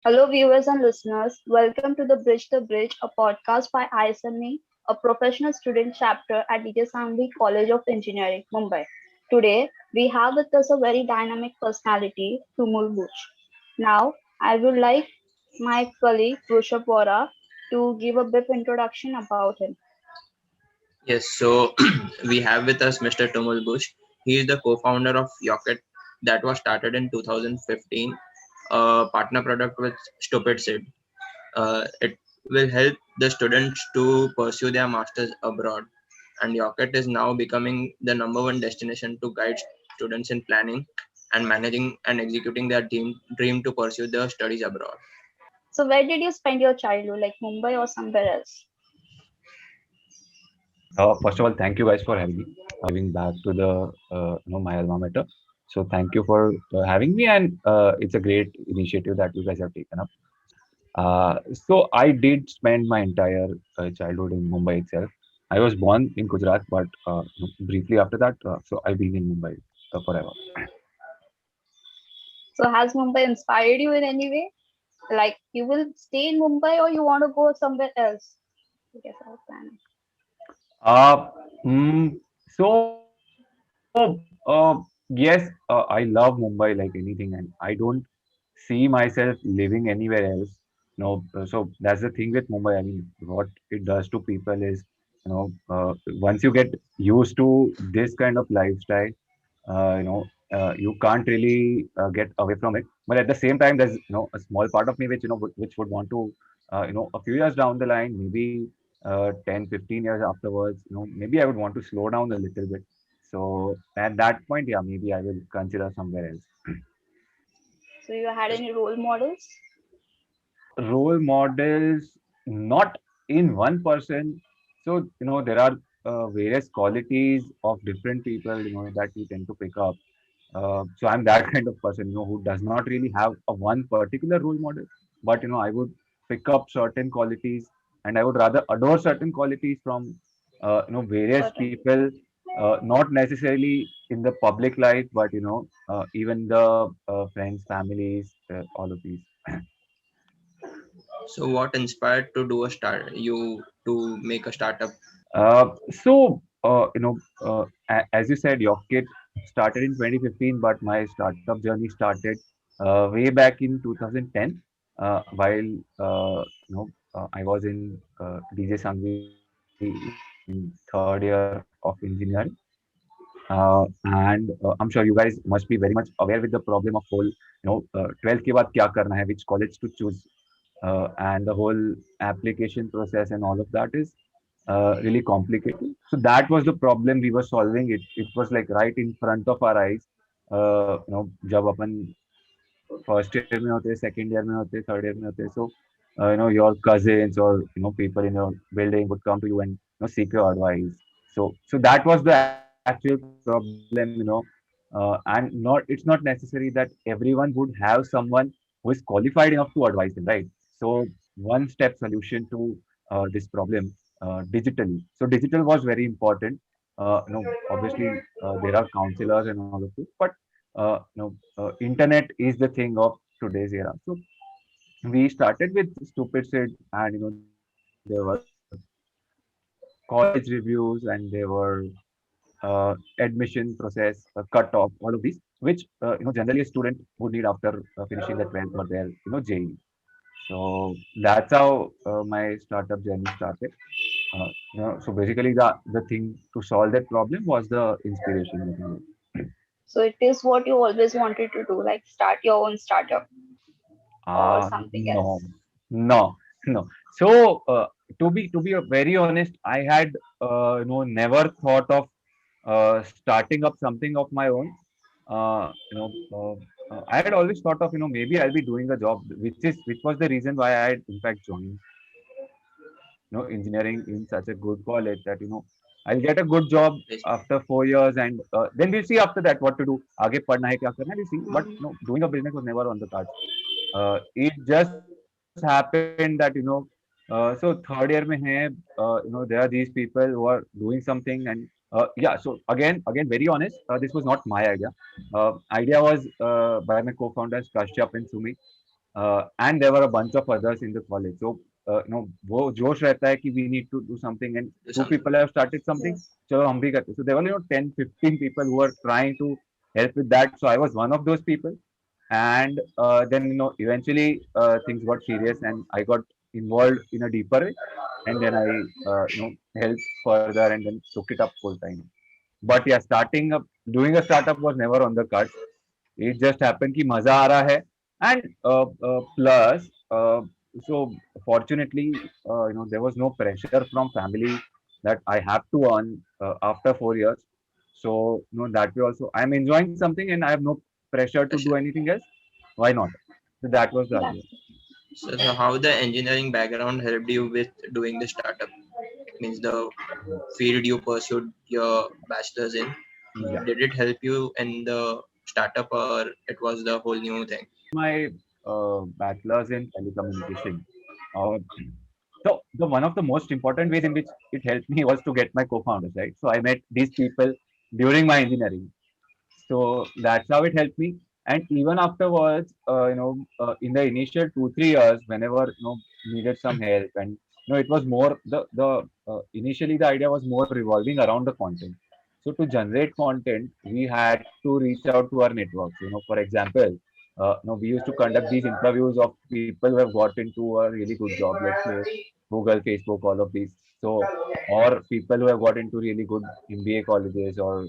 Hello, viewers and listeners. Welcome to the Bridge, a podcast by Aisani, a professional student chapter at DJ Sangvi College of Engineering, Mumbai. Today, we have with us a very dynamic personality, Tumul Buch. Now, I would like my colleague Rushabh Vora to give a brief introduction about him. Yes, so we have with us Mr. Tumul Bush. He is the co-founder of Yocket that was started in 2015, a partner product with Stupid Sid. It will help the students to pursue their masters abroad, and Yocket is now becoming the number one destination to guide students in planning and managing and executing their dream to pursue their studies abroad. So, where did you spend your childhood, like Mumbai or somewhere else? First of all, thank you guys for having me, giving back to the my alma mater. So thank you for having me, and it's a great initiative that you guys have taken up. So I did spend my entire childhood in Mumbai itself. I was born in Gujarat, but briefly after that, so I've been in Mumbai forever. So, has Mumbai inspired you in any way? Like, you will stay in Mumbai or you want to go somewhere else? I guess I was planning. Uh, mm, so yes, I love Mumbai like anything, and I don't see myself living anywhere else. No, so that's the thing with Mumbai. I mean, what it does to people is, once you get used to this kind of lifestyle, you can't really get away from it. But at the same time, there's a small part of me which which would want to, a few years down the line, maybe 10, 15 years afterwards, maybe I would want to slow down a little bit. So at that point, yeah, maybe I will consider somewhere else. So you had any role models? Role models, not in one person. So there are various qualities of different people that you tend to pick up. So I'm that kind of person who does not really have a one particular role model, but I would pick up certain qualities, and I would rather adore certain qualities from various Certain. people, not necessarily in the public life, but even the friends, families, all of these. So, what inspired to do a start you to make a startup? As you said, your kit started in 2015, but my startup journey started way back in 2010, while I was in DJ Sangvi in third year of engineering. And I'm sure you guys must be very much aware with the problem of whole, 12th के बाद क्या करना है, which college to choose, and the whole application process and all of that is really complicated. So that was the problem we were solving. It was like right in front of our eyes. जब अपन first year में होते, second year में होते, third year में होते, so your cousins or people in your building would come to you and seek your advice. So that was the actual problem, and it's not necessary that everyone would have someone who is qualified enough to advise them, right? So one step solution to this problem, digitally. So digital was very important. Obviously, there are counselors and all of this, but internet is the thing of today's era. So we started with stupid sid, and there were college reviews, and there were admission process, cut off, all of these, which generally a student would need after finishing the 12th or their JEE. So that's how my startup journey started. So basically, the thing to solve that problem was the inspiration that we So it is what you always wanted to do, like start your own startup or something No, else. no, no. So to be very honest, I had never thought of starting up something of my own. Uh, you know, I had always thought of maybe I'll be doing a job, which was the reason why I had in fact joined engineering in such a good college, that I'll get a good job Yes. after 4 years, and then we'll see after that what to do. आगे पढ़ना है क्या करना है, we'll see. But Mhm. doing a business was never on the cards. It just happened that so third year में है, there are these people who are doing something, and yeah. So again very honest, this was not my idea. Idea was by my co-founders Kashyap and Sumi. And there were a bunch of others in the college. So वो जोश रहता है कि we need to do something, and Do two something. people have started something. Yes. चलो हम भी करते. So there were 10, 15 people who were trying to help with that. So I was one of those people, and then eventually things got serious, and I got involved in a deeper way, and then I helped further and then took it up full time. But yeah, starting up doing a startup was never on the cards. It just happened कि मजा आ रहा है, and plus so fortunately there was no pressure from family that I have to earn after 4 years. So that way also I'm enjoying something and I have no pressure to do Pressure. anything else. Why not? So that was the idea. That's So how the engineering background helped you with doing the startup? Means the field you pursued your bachelor's in. Yeah. Did it help you in the startup, or it was the whole new thing? My bachelor's in telecommunication. Uh, so the one of the most important ways in which it helped me was to get my co-founders, right? So I met these people during my engineering. So that's how it helped me. And even afterwards, in the initial 2, 3 years, whenever needed some help, and it was more the initially the idea was more revolving around the content. So to generate content, we had to reach out to our networks. For example, we used to conduct these interviews of people who have got into a really good job, let's say Google, Facebook, all of these. So, or people who have got into really good MBA colleges or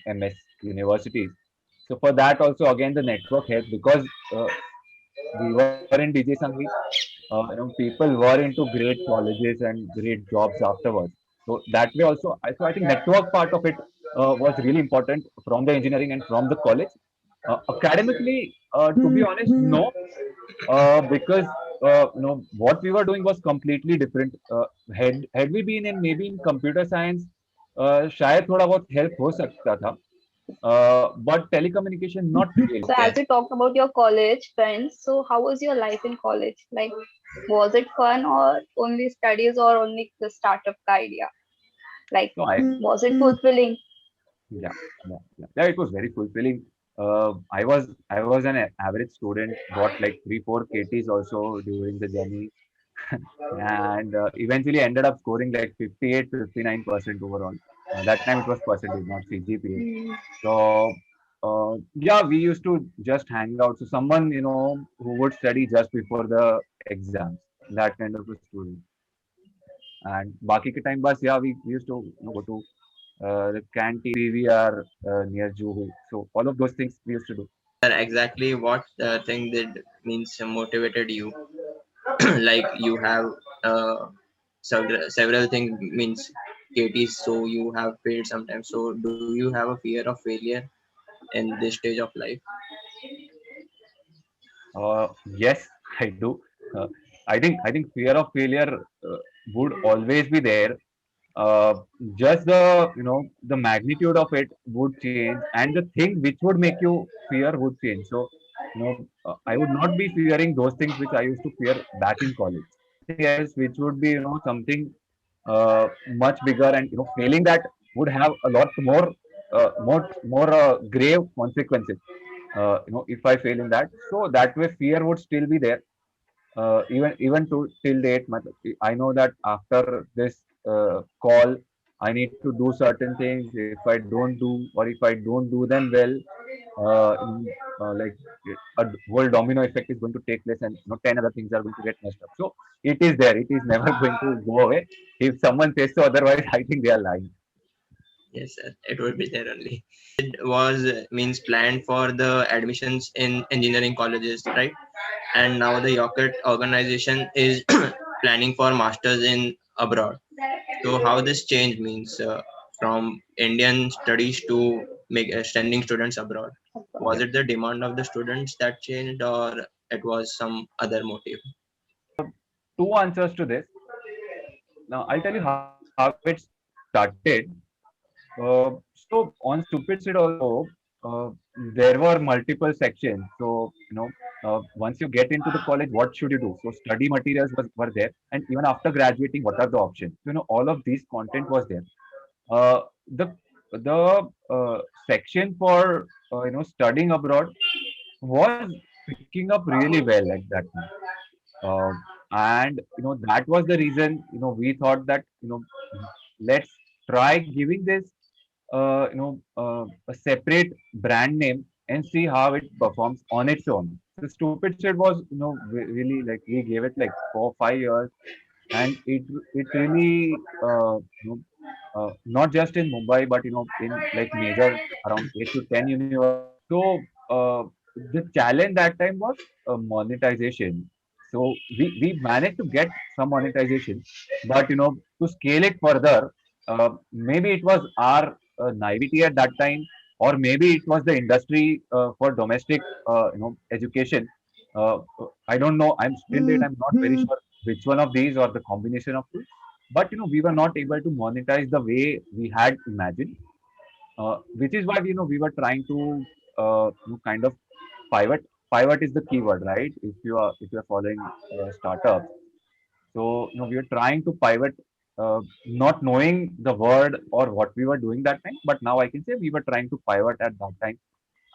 MS universities. So for that also again the network helped because we were in DJ Sangeet. People were into great colleges and great jobs afterwards. So that way also, I think network part of it was really important from the engineering and from the college. Academically, to be honest, no, because what we were doing was completely different. Had we been in maybe in computer science, शायद थोड़ा बहुत help हो सकता था. But telecommunication not really. so as Okay. you talked about your college friends, so how was your life in college? Like, was it fun or only studies or only the startup idea? Like, So I was it fulfilling? Yeah, yeah. It was very fulfilling. I was an average student, got like 3, 4 KTs also during the journey, and eventually ended up scoring like 58, 59% overall. That time it was percentage, not CGPA. Hmm. So yeah, we used to just hang out. So someone who would study just before the exams, that kind of a student. And बाकी के time बस yeah, we used to go to the canteen, PVR near Juhu. So all of those things we used to do. Exactly what thing did means motivated you? Like you have several things means KTs, so you have failed sometimes. So do you have a fear of failure in this stage of life? Yes, I do. Uh, I think fear of failure would always be there. Uh, just the magnitude of it would change, and the thing which would make you fear would change. So I would not be fearing those things which I used to fear back in college. Something else which would be something much bigger, and failing that would have a lot more grave consequences. If I fail in that, so that way fear would still be there. Even to till date, I know that after this call, I need to do certain things. If I don't do, or if I don't do them well, like a whole domino effect is going to take place, and 10 other things are going to get messed up. So it is there. It is never going to go away. If someone says so otherwise, I think they are lying. Yes, sir, it would be there only. It was means planned for the admissions in engineering colleges, right? And now the Yocket organization is planning for masters in abroad. So how this change means from Indian studies to make sending students abroad? Was Yeah. it the demand of the students that changed, or it was some other motive? Two answers to this. Now I'll tell you how it started. So on Stupid Seed also, there were multiple sections. So once you get into the college, what should you do? So study materials were there, and even after graduating, what are the options? All of these content was there. The section for studying abroad was picking up really well at that time. Uh, and that was the reason we thought that let's try giving this a separate brand name and see how it performs on its own. So Stupid Shit was really like we gave it like 4 5 years, and it really not just in Mumbai but in like major around 8 to 10 universities. So the challenge that time was monetization. So we managed to get some monetization, but to scale it further, maybe it was our naivety at that time, or maybe it was the industry for domestic education. I don't know. I'm still date. I'm not very sure which one of these or the combination of two. But we were not able to monetize the way we had imagined, which is why we were trying to kind of pivot. Pivot is the keyword, right? If you are following startups, so we were trying to pivot, not knowing the word or what we were doing that time. But now I can say we were trying to pivot at that time,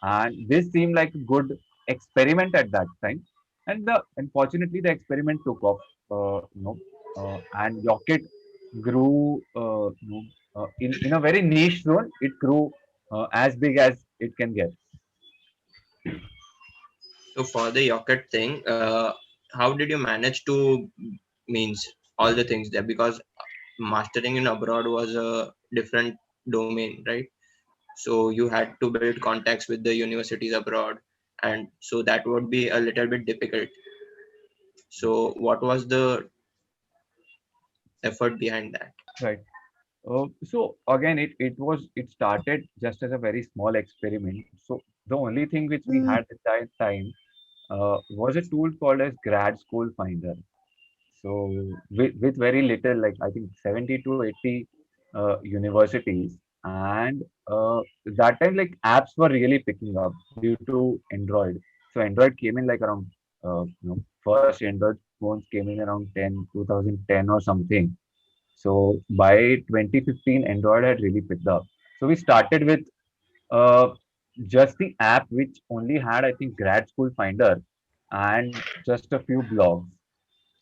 and this seemed like a good experiment at that time. And unfortunately, the experiment took off. And Rocket grew in a very niche zone. It grew as big as it can get. So for the Yocket thing, how did you manage to means all the things there? Because mastering in abroad was a different domain, right? So you had to build contacts with the universities abroad, and so that would be a little bit difficult. So what was the effort behind that? Right. So again, it started just as a very small experiment. So the only thing which we had at that time was a tool called as Grad School Finder. So with very little, like I think 70 to 80 universities, and that time like apps were really picking up due to Android. So Android came in like around first Android phones came in around 2010 or something. So by 2015, Android had really picked up. So we started with uh, just the app, which only had, I think, Grad School Finder and just a few blogs.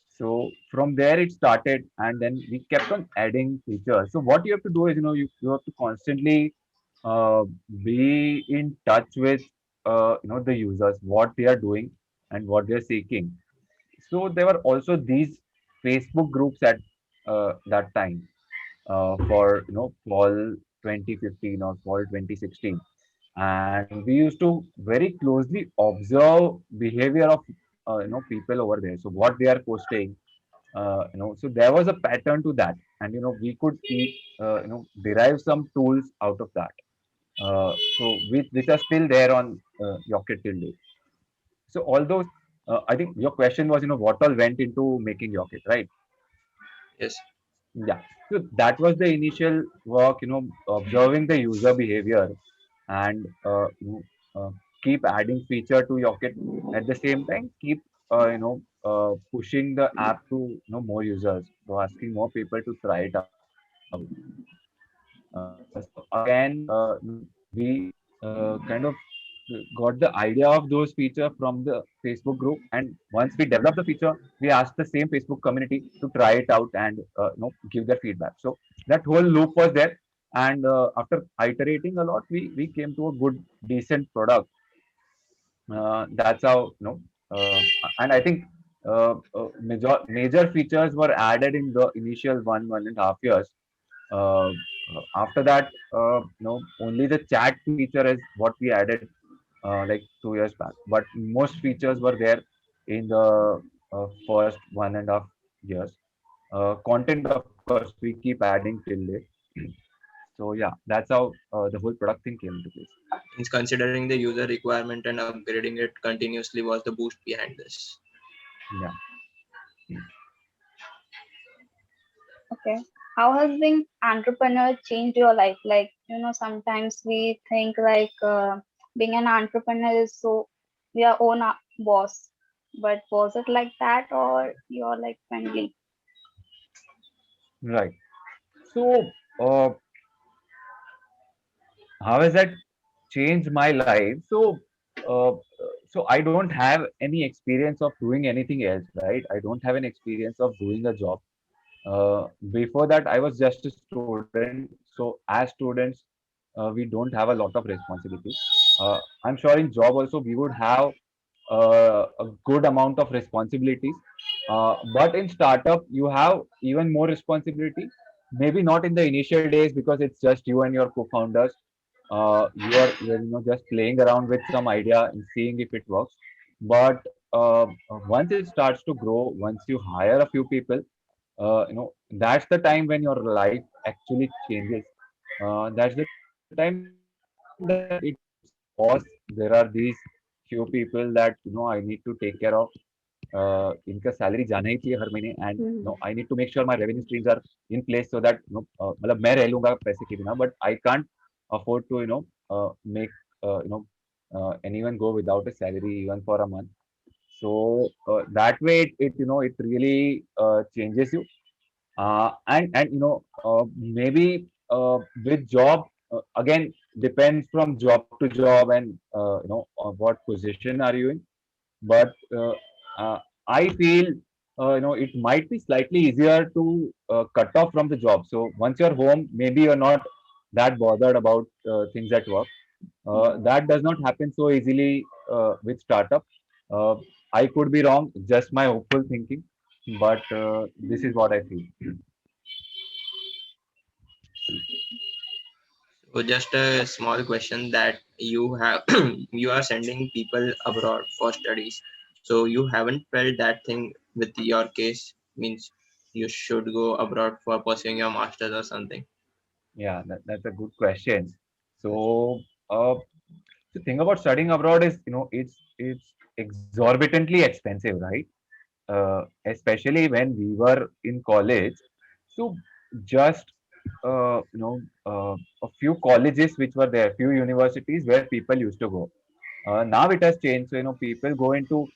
So from there it started, and then we kept on adding features. So what you have to do is, you have to constantly uh, be in touch with the users, what they are doing and what they are seeking. So there were also these Facebook groups at that time for fall 2015 or fall 2016, and we used to very closely observe behavior of people over there. So what they are posting, so there was a pattern to that, and we could derive some tools out of that. So which are still there on Yocket till date. So all those, I think your question was, what all went into making Yocket, right? Yes. Yeah. So that was the initial work, observing the user behavior, and keep adding feature to Yocket. At the same time, keep pushing the app to more users, so asking more people to try it out. So again, we kind of got the idea of those features from the Facebook group, and once we developed the feature, we asked the same Facebook community to try it out and give their feedback. So that whole loop was there, and after iterating a lot, we came to a good, decent product. That's how and I think major features were added in the initial 1.5 years. After that, only the chat feature is what we added like 2 years back. But most features were there in the first 1.5 years. Content, of course, we keep adding till date. So yeah, that's how the whole product thing came into place. Means considering the user requirement and upgrading it continuously was the boost behind this. Yeah. Okay. How has being entrepreneur changed your life? Like, sometimes we think like being an entrepreneur is so we are own boss. But was it like that or you're like friendly? Right. So, how has that changed my life? So, so I don't have any experience of doing anything else, right? I don't have an experience of doing a job. Before that, I was just a student. So as students, we don't have a lot of responsibilities. I'm sure in job also we would have a good amount of responsibilities. But in startup, you have even more responsibility. Maybe not in the initial days because it's just you and your co-founders. You're just playing around with some idea and seeing if it works. But once it starts to grow, once you hire a few people, that's the time when your life actually changes. That's the time that it becomes boss. There are these few people that I need to take care of. इनका salary जाना ही चाहिए हर महीने and Mhm. I need to make sure my revenue streams are in place so that मतलब मैं रह लूंगा पैसे के बिना but I can't afford to make anyone go without a salary even for a month. So that way it really changes you. And maybe with job again depends from job to job and what position are you in. But uh, I feel it might be slightly easier to cut off from the job. So once you're home, maybe you're not that bothered about things at work. That does not happen so easily with startup. Uh, I could be wrong, just my hopeful thinking, but this is what I feel. So just a small question that you have you are sending people abroad for studies. So you haven't felt that thing with your case means you should go abroad for pursuing your masters or something. Yeah, that's a good question. So, the thing about studying abroad is, it's exorbitantly expensive, right? Especially when we were in college. So, just a few colleges which were there, few universities where people used to go. Now it has changed. So, people go into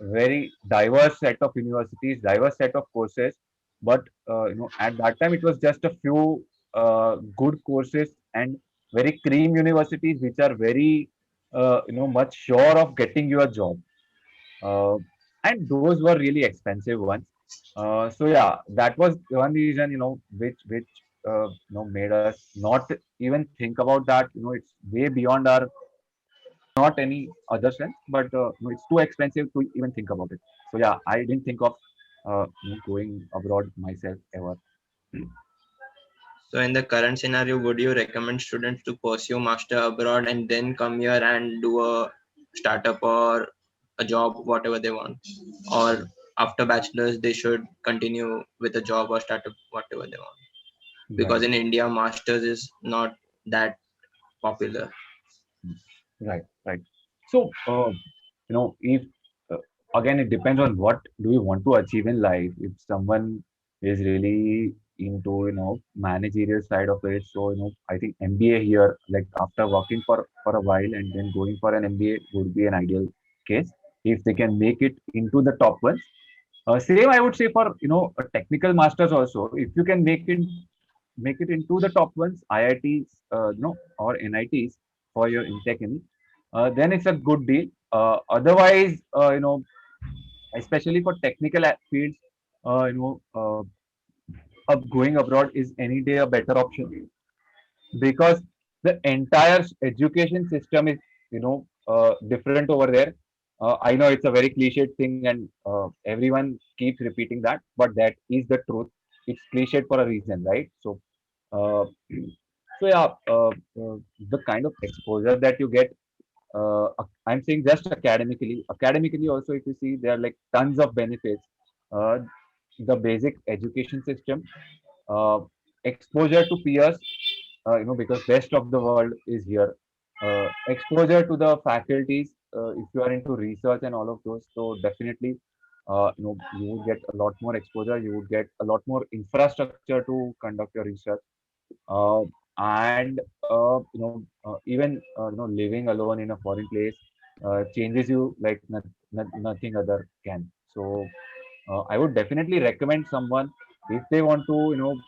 very diverse set of universities, diverse set of courses. But at that time it was just a few good courses and very cream universities which are very much sure of getting you a job. Uh, and those were really expensive ones. So yeah, that was one reason which made us not even think about that. It's way beyond our not any other sense, but no, it's too expensive to even think about it. So yeah, I didn't think of going abroad myself ever. So in the current scenario, would you recommend students to pursue master abroad and then come here and do a startup or a job, whatever they want? Or after bachelor's, they should continue with a job or startup, whatever they want? Because Right, in India, masters is not that popular. right, right. So if uh, again it depends on what do you want to achieve in life. If someone is really into managerial side of it, so I think MBA here, like after working for a while and then going for an MBA would be an ideal case if they can make it into the top ones. Same, I would say for a technical masters also. If you can make it into the top ones, IITs, or NITs for your Intech, then it's a good deal. Otherwise, especially for technical fields, uh, you know, uh, going abroad is any day a better option because the entire education system is different over there. I know it's a very cliched thing and everyone keeps repeating that, but that is the truth. It's cliched for a reason, right? Uh, so yeah, the kind of exposure that you get, I'm saying just academically. Academically also, if you see, there are like tons of benefits. Uh, the basic education system, uh, exposure to peers, because best of the world is here. Exposure to the faculties, if you are into research and all of those, so definitely, you would get a lot more exposure. You would get a lot more infrastructure to conduct your research. Uh, and even living alone in a foreign place changes you like nothing other can. So I would definitely recommend someone if they want to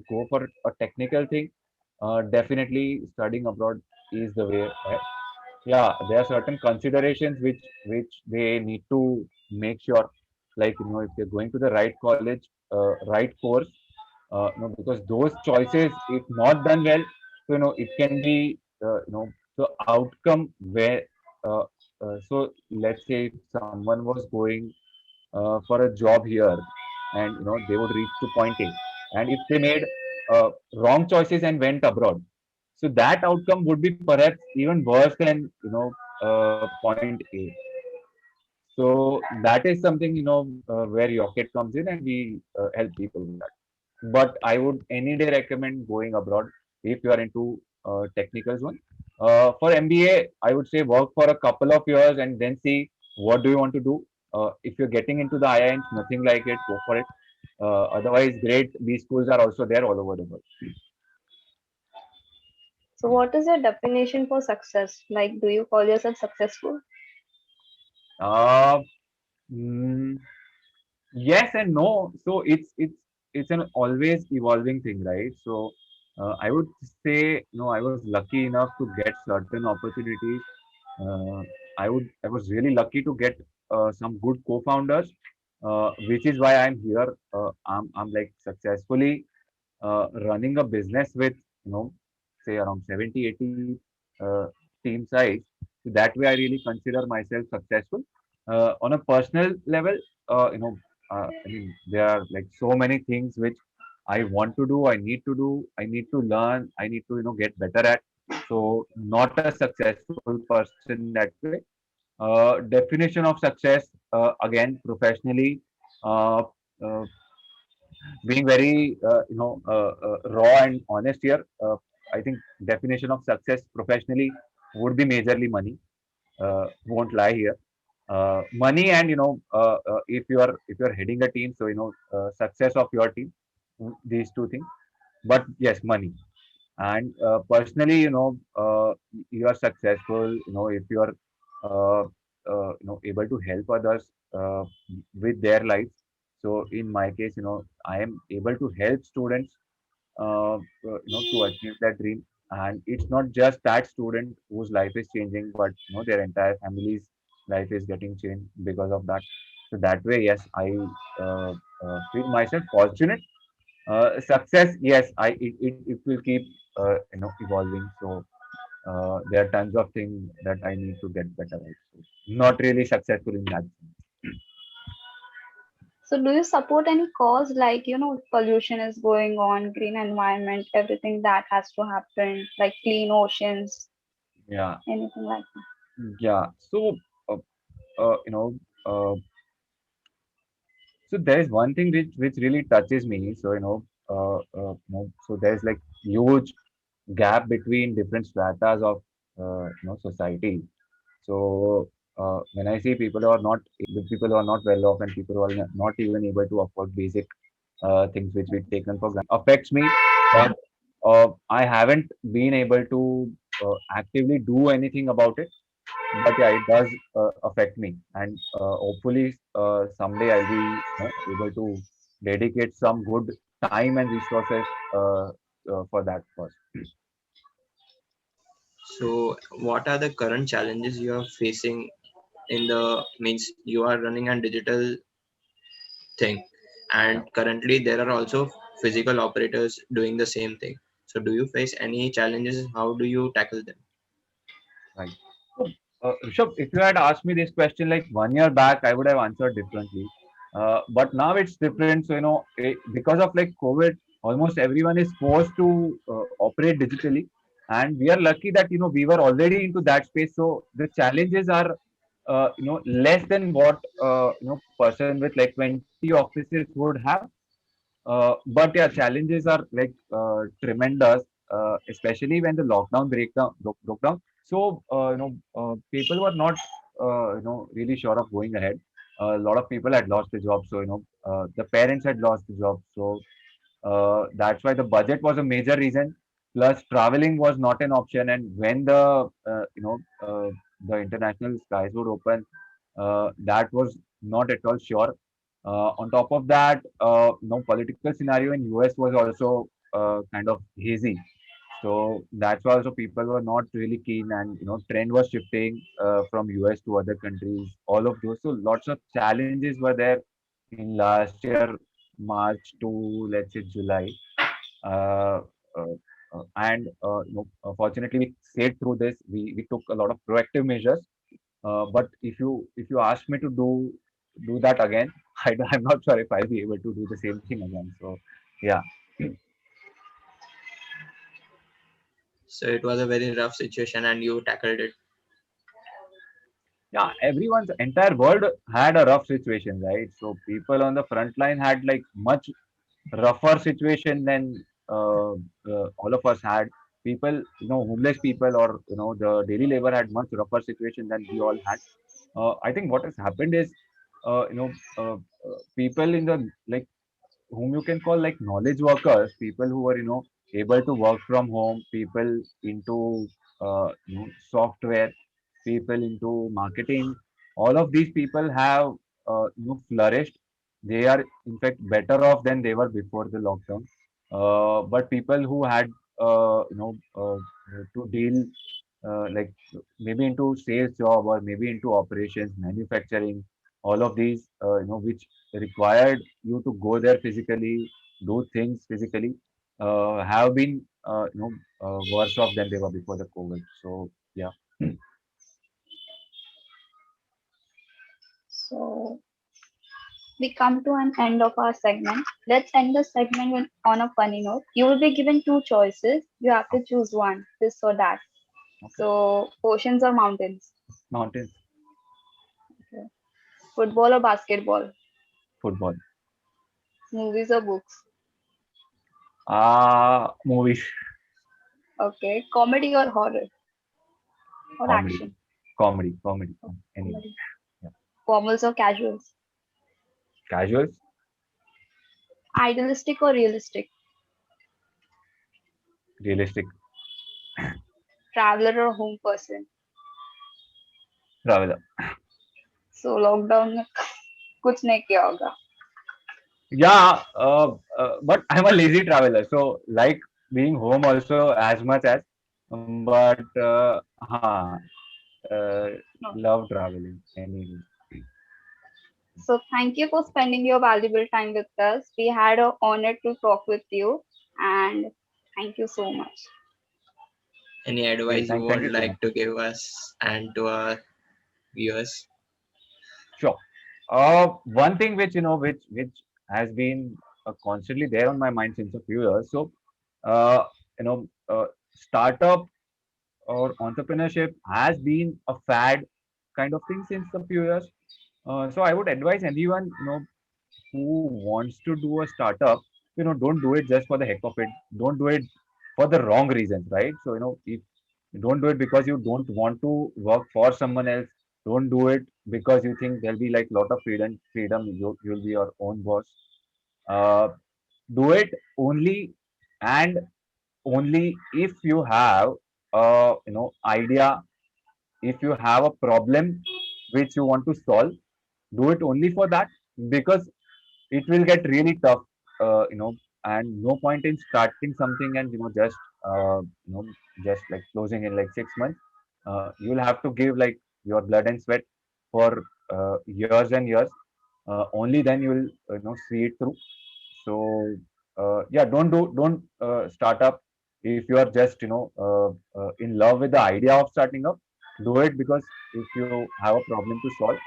go for a technical thing. Definitely studying abroad is the way ahead. yeah, there are certain considerations which they need to make sure, like if they're going to the right college, right course, because those choices, if not done well, so it can be the outcome where uh, so let's say if someone was going for a job here, and they would reach to point A, and if they made wrong choices and went abroad, so that outcome would be perhaps even worse than point A. So that is something where Rocket comes in, and we help people with that. But I would any day recommend going abroad if you are into technicals one. For MBA, I would say work for a couple of years and then see what do you want to do. If you're getting into the IIMs, nothing like it, go for it. Otherwise, great B schools are also there all over the world. So, what is your definition for success? Like, do you call yourself successful? Uh, mm, yes and no. So it's an always evolving thing, right? So I would say no, I was lucky enough to get certain opportunities. uh, I was really lucky to get some good co-founders, which is why I'm here. I'm like successfully running a business with say around 70 80 team size. So that way I really consider myself successful. On a personal level, I mean, there are like so many things which I want to do, I need to do, I need to learn, I need to get better at. So not a successful person in that way. Definition of success, again, professionally, uh, uh, being very raw and honest here. I think definition of success professionally would be majorly money. Won't lie here. Money, and if you're heading a team, so success of your team, these two things. But yes, money. And personally, you are successful, if you are uh, able to help others with their lives. So in my case, I am able to help students to achieve that dream. And it's not just that student whose life is changing, but their entire family's life is getting changed because of that. So that way, yes, I uh, feel myself fortunate. Success, yes, it will keep evolving. So there are tons of things that I need to get better at. So not really successful in that sense. So, do you support any cause like, pollution is going on, green environment, everything that has to happen, like clean oceans, Yeah, anything like that? yeah. So uh, uh, you know, uh, so there is one thing which really touches me. So so there's like huge gap between different stratas of society. So when I see people who are not well off, and people who are not even able to afford basic things which we taken for granted, affects me. But I haven't been able to actively do anything about it. But yeah, it does affect me, and hopefully someday I'll be able to dedicate some good time and resources for that first. So, what are the current challenges you are facing in the means you are running a digital thing, Yeah, and currently there are also physical operators doing the same thing. So, do you face any challenges? How do you tackle them? right. So, Rishabh, if you had asked me this question like 1 year back, I would have answered differently. But now it's different. So, because of like COVID, almost everyone is forced to operate digitally. And we are lucky that, we were already into that space. So the challenges are, less than what, person with like 20 offices would have. But yeah, challenges are like tremendous, especially when the lockdown broke down. So people were not really sure of going ahead. A lot of people had lost the job, so the parents had lost the job. So that's why the budget was a major reason. Plus, traveling was not an option, and when the international skies would open, that was not at all sure. On top of that, political scenario in US was also kind of hazy. So that's why also people were not really keen, and trend was shifting from US to other countries. All of those, so lots of challenges were there in last year, March to let's say July. Uh, uh, Fortunately, we stayed through this. We took a lot of proactive measures. But if you ask me to do that again, I'm not sure if I'll be able to do the same thing again. So yeah. So it was a very rough situation and you tackled it. Yeah, everyone's entire world had a rough situation, right? So people on the front line had like much rougher situation than all of us had. People, homeless people, or the daily labor had much rougher situation than we all had. I think what has happened is, people in the, like, whom you can call like knowledge workers, people who are able to work from home, people into software, people into marketing. All of these people have flourished. They are in fact better off than they were before the lockdown. But people who had to deal like maybe into sales job, or maybe into operations, manufacturing, all of these, which required you to go there physically, do things physically, have been worse off than they were before the COVID. So yeah. So we come to an end of our segment. Let's end the segment on a funny note. You will be given two choices. You have to choose one, this or that. Okay. So oceans or mountains? Mountains. Okay. Football or basketball? Football. Movies or books? Movies. Okay. Comedy or horror? Or Comedy. action? Comedy. Anyway. Comedy. Yeah. Formals or casuals? Casuals. Idealistic or realistic? Realistic. Traveler or home person? Traveler. So lockdown में कुछ नहीं किया होगा. Yeah, but I'm a lazy traveler, so like being home also as much as, but No. love traveling anyway. So thank you for spending your valuable time with us. We had an honor to talk with you, and thank you so much. Any Okay, advice you thank would you so much. like to give us and to our viewers? Sure. One thing which which has been constantly there on my mind since a few years. So, uh, startup or entrepreneurship has been a fad kind of thing since a few years. So I would advise anyone who wants to do a startup, don't do it just for the heck of it. Don't do it for the wrong reasons, right? So if you don't do it because you don't want to work for someone else, don't do it because you think there'll be like lot of freedom. You'll be your own boss. Uh, do it only and only if you have a idea, if you have a problem which you want to solve. Do it only for that, because it will get really tough, and no point in starting something and just like closing in like 6 months. You'll have to give like your blood and sweat for years and years. Only then you will see it through. So yeah, don't start up if you are just in love with the idea of starting up. Do it because if you have a problem to solve,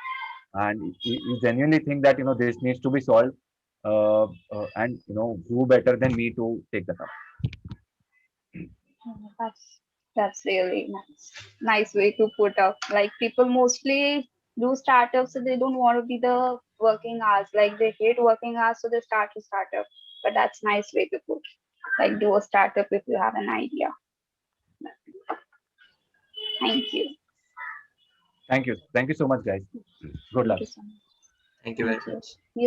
and you genuinely think that this needs to be solved, and who better than me to take that up. That's really nice. Nice way to put up. Like people mostly do startups, so they don't want to be the working hours. Like they hate working hours, so they start a startup. But that's nice way to put. Like do a startup if you have an idea. Thank you. Thank you so much, guys. Good Thank luck. you so much. Thank you very Thank you. much. You